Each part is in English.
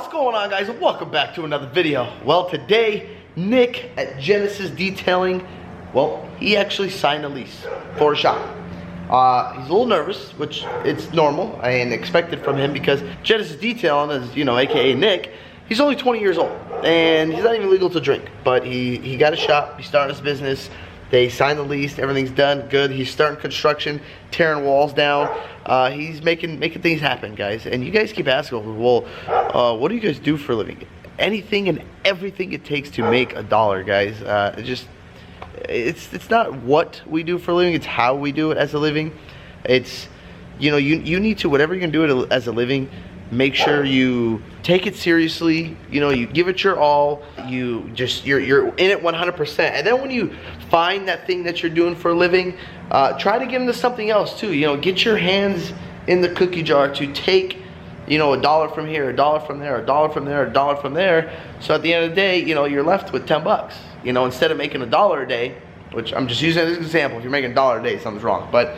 What's going on, guys, and welcome back to another video. Well, today Nick at Genesis Detailing, well, he actually signed a lease for a shop. He's a little nervous, which it's normal and expected from him because Genesis Detailing is, you know, aka Nick, he's only 20 years old and he's not even legal to drink, but he got a shop, he started his business. They signed the lease, everything's done, good. He's starting construction, tearing walls down. He's making things happen, guys. And you guys keep asking, well, what do you guys do for a living? Anything and everything it takes to make a dollar, guys. It's not what we do for a living, it's how we do it as a living. It's, you know, you need to, whatever you're gonna do it as a living, make sure you take it seriously, you know, you give it your all, you're in it 100%. And then when you find that thing that you're doing for a living, try to get into something else too. You know, get your hands in the cookie jar to take, you know, $1 from here, $1 from there, $1 from there, $1 from there. So at the end of the day, you know, you're left with 10 bucks. You know, instead of making $1 a day, which I'm just using as an example, if you're making $1 a day, something's wrong. But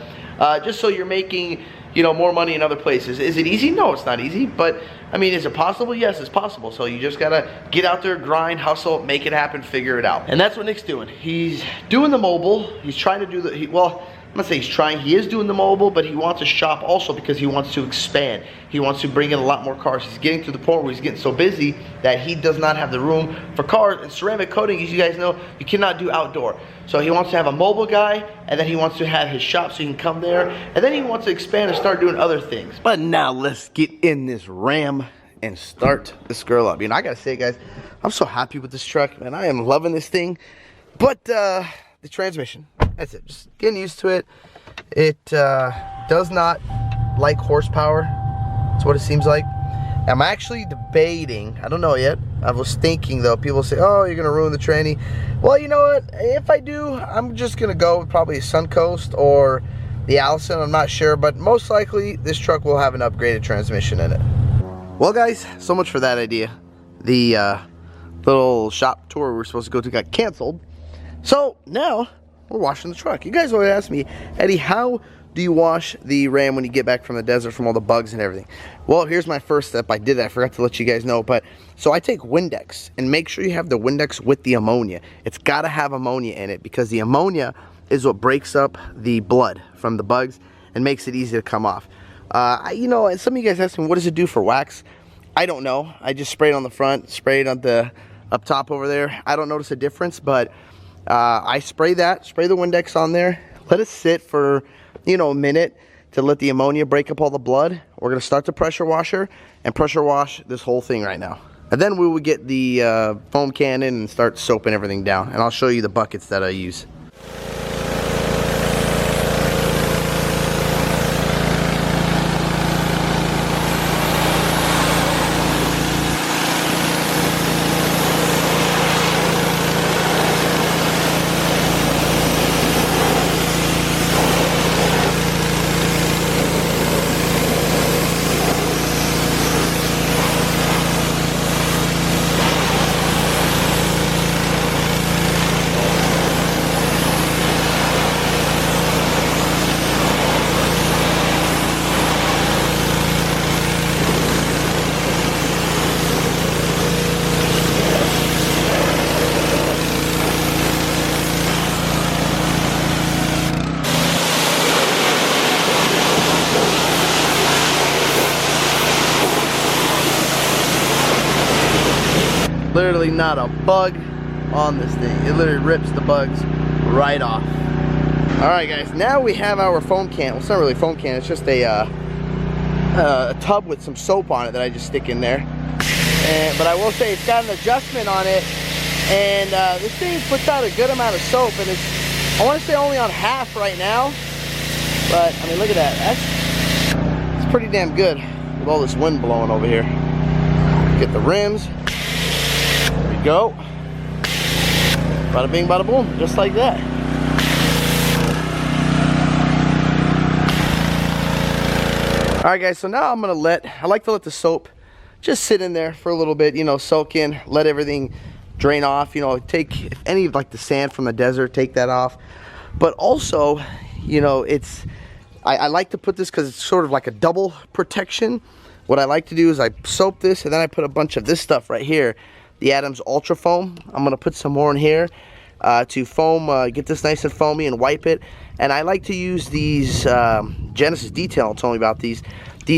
just so you're making, you know, more money in other places. Is it easy? No, it's not easy. But I mean, is it possible? Yes, it's possible. So you just gotta get out there, grind, hustle, make it happen, figure it out. And that's what Nick's doing. He's doing the mobile. He's trying to do the, well, I'm gonna say he's trying, he is doing the mobile, but he wants a shop also because he wants to expand. He wants to bring in a lot more cars. He's getting to the point where he's getting so busy that he does not have the room for cars. And ceramic coating, as you guys know, you cannot do outdoor. So he wants to have a mobile guy, and then he wants to have his shop so you can come there, and then he wants to expand and start doing other things. But now let's get in this Ram and start this girl up. You know, I gotta say, guys, I'm so happy with this truck, man. I am loving this thing. But the transmission, that's it, just getting used to it. It does not like horsepower. That's what it seems like. I'm actually debating, I don't know yet, I was thinking though, people say, oh, you're gonna ruin the tranny. Well, you know what, if I do, I'm just gonna go with probably a Suncoast or the Allison, I'm not sure, but most likely this truck will have an upgraded transmission in it. Well, guys, so much for that idea. The little shop tour we were supposed to go to got canceled. So now we're washing the truck. You guys always ask me, Eddie, how do you wash the Ram when you get back from the desert from all the bugs and everything? Well, here's my first step. I did it. I forgot to let you guys know. But so I take Windex, and make sure you have the Windex with the ammonia. It's got to have ammonia in it because the ammonia is what breaks up the blood from the bugs and makes it easy to come off. You know, and some of you guys ask me, what does it do for wax? I don't know. I just spray it on the front, spray it on the up top over there. I don't notice a difference, but I spray the Windex on there, let it sit for, you know, a minute to let the ammonia break up all the blood. We're gonna start the pressure washer and pressure wash this whole thing right now. And then we will get the foam cannon and start soaping everything down. And I'll show you the buckets that I use. Literally not a bug on this thing. It literally rips the bugs right off. Alright, guys, now we have our foam can. Well, it's not really a foam can, it's just a tub with some soap on it that I just stick in there. But I will say it's got an adjustment on it, and this thing puts out a good amount of soap, and it's, I want to say only on half right now, but I mean, look at that. It's pretty damn good with all this wind blowing over here. Get the rims. There we go. Bada bing, bada boom, just like that. Alright, guys, so now I'm gonna I like to let the soap just sit in there for a little bit, you know, soak in, let everything drain off, you know, take any of like the sand from the desert, take that off. But also, you know, I like to put this because it's sort of like a double protection. what I like to do is I soap this, and then I put a bunch of this stuff right here, the Adams Ultra Foam. I'm gonna put some more in here to foam, get this nice and foamy and wipe it. And I like to use these Genesis Detail told me about these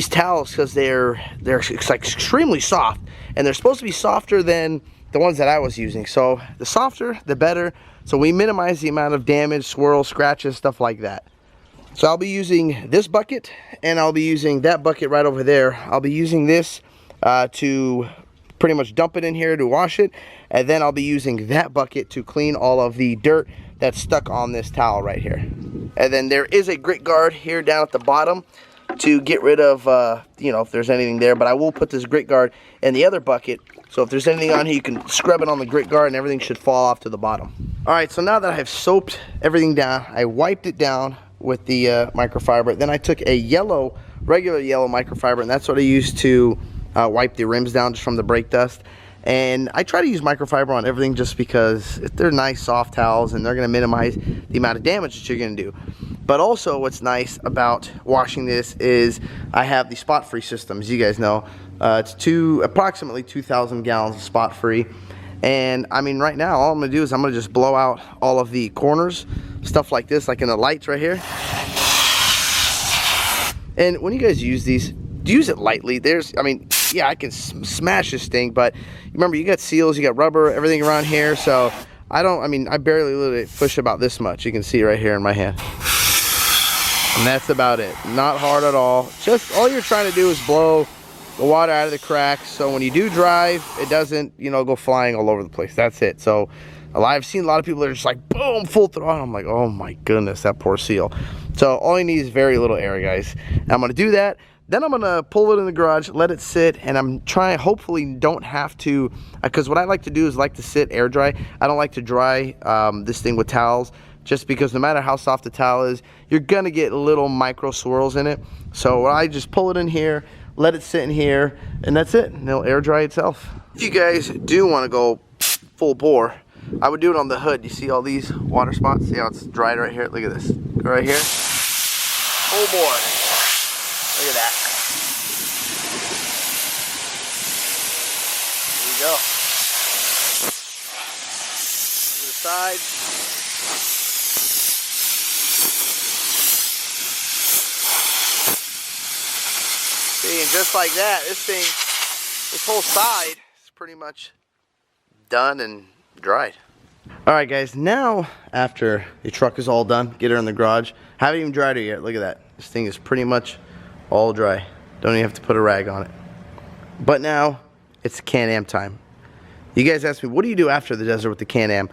towels because they're like extremely soft, and they're supposed to be softer than the ones that I was using. So the softer, the better. So we minimize the amount of damage, swirls, scratches, stuff like that. So I'll be using this bucket, and I'll be using that bucket right over there. I'll be using this to pretty much dump it in here to wash it, and then I'll be using that bucket to clean all of the dirt that's stuck on this towel right here. And then there is a grit guard here down at the bottom to get rid of, you know, if there's anything there, but I will put this grit guard in the other bucket, so if there's anything on here, you can scrub it on the grit guard and everything should fall off to the bottom. Alright, so now that I've soaped everything down, I wiped it down with the microfiber. Then I took a regular yellow microfiber, and that's what I used to wipe the rims down just from the brake dust. And I try to use microfiber on everything just because they're nice soft towels and they're going to minimize the amount of damage that you're going to do. But also what's nice about washing this is I have the spot free system, as you guys know. It's approximately 2,000 gallons of spot free. And I mean, right now all I'm going to do is I'm going to just blow out all of the corners, stuff like this, like in the lights right here. And when you guys use these, use it lightly. I mean, yeah, I can smash this thing, but remember, you got seals, you got rubber, everything around here, so I barely literally push about this much. You can see right here in my hand. And that's about it. Not hard at all. Just all you're trying to do is blow the water out of the cracks, so when you do drive, it doesn't, you know, go flying all over the place. That's it. So I've seen a lot of people that are just like, boom, full throttle. I'm like, oh my goodness, that poor seal. So all you need is very little air, guys. And I'm gonna do that. Then I'm gonna pull it in the garage, let it sit, and I'm trying, hopefully don't have to, because what I like to do is like to sit air dry. I don't like to dry this thing with towels, just because no matter how soft the towel is, you're gonna get little micro swirls in it. So I just pull it in here, let it sit in here, and that's it, and it'll air dry itself. If you guys do wanna go full bore, I would do it on the hood. You see all these water spots? See how it's dried right here? Look at this, right here. Full bore. Look at that. There you go. To the side. See, and just like that, this whole side is pretty much done and dried. Alright guys, now after the truck is all done, get her in the garage. Haven't even dried her yet. Look at that. This thing is pretty much all dry. Don't even have to put a rag on it. But now it's Can-Am time. You guys asked me, what do you do after the desert with the Can-Am?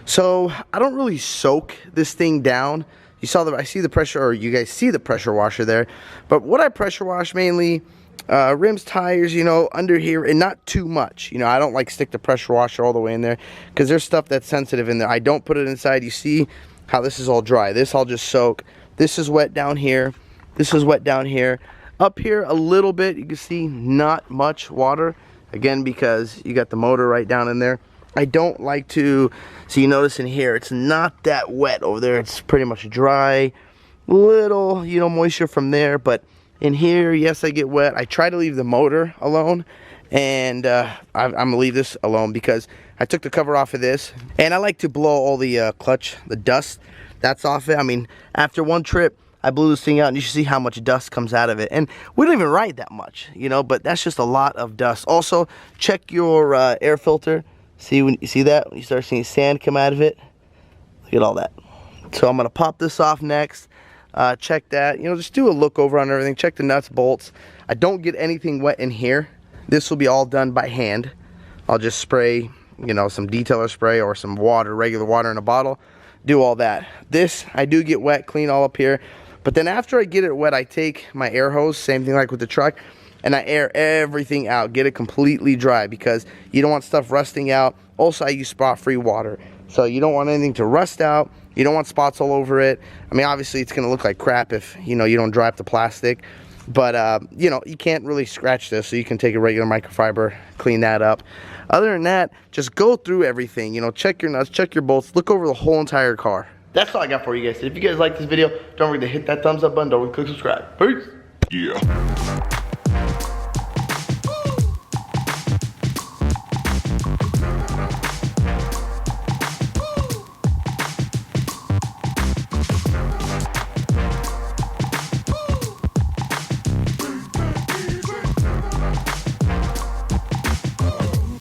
So I don't really soak this thing down. I see the pressure, or you guys see the pressure washer there. But what I pressure wash mainly, rims, tires, you know, under here, and not too much. You know, I don't like stick the pressure washer all the way in there because there's stuff that's sensitive in there. I don't put it inside. You see how this is all dry. This I'll just soak. This is wet down here. This is wet down here. Up here a little bit, you can see not much water. Again, because you got the motor right down in there. I don't like to, so you notice in here, it's not that wet over there. It's pretty much dry. Little, you know, moisture from there, but in here, yes, I get wet. I try to leave the motor alone, and I'm gonna leave this alone because I took the cover off of this, and I like to blow all the clutch, the dust that's off it. I mean, after one trip, I blew this thing out, and you should see how much dust comes out of it. And we don't even ride that much, you know, but that's just a lot of dust. Also, check your air filter. See, when you see that, when you start seeing sand come out of it, look at all that. So I'm gonna pop this off next. Check that, you know, just do a look over on everything. Check the nuts, bolts. I don't get anything wet in here. This will be all done by hand. I'll just spray, you know, some detailer spray or some water, regular water in a bottle. Do all that. This, I do get wet, clean all up here. But then after I get it wet, I take my air hose, same thing like with the truck, and I air everything out, get it completely dry because you don't want stuff rusting out. Also, I use spot-free water, so you don't want anything to rust out. You don't want spots all over it. I mean, obviously, it's going to look like crap if, you know, you don't dry up the plastic. But, you know, you can't really scratch this, so you can take a regular microfiber, clean that up. Other than that, just go through everything. You know, check your nuts, check your bolts, look over the whole entire car. That's all I got for you guys. If you guys like this video, don't forget to hit that thumbs up button. Don't forget to click subscribe. Peace. Yeah.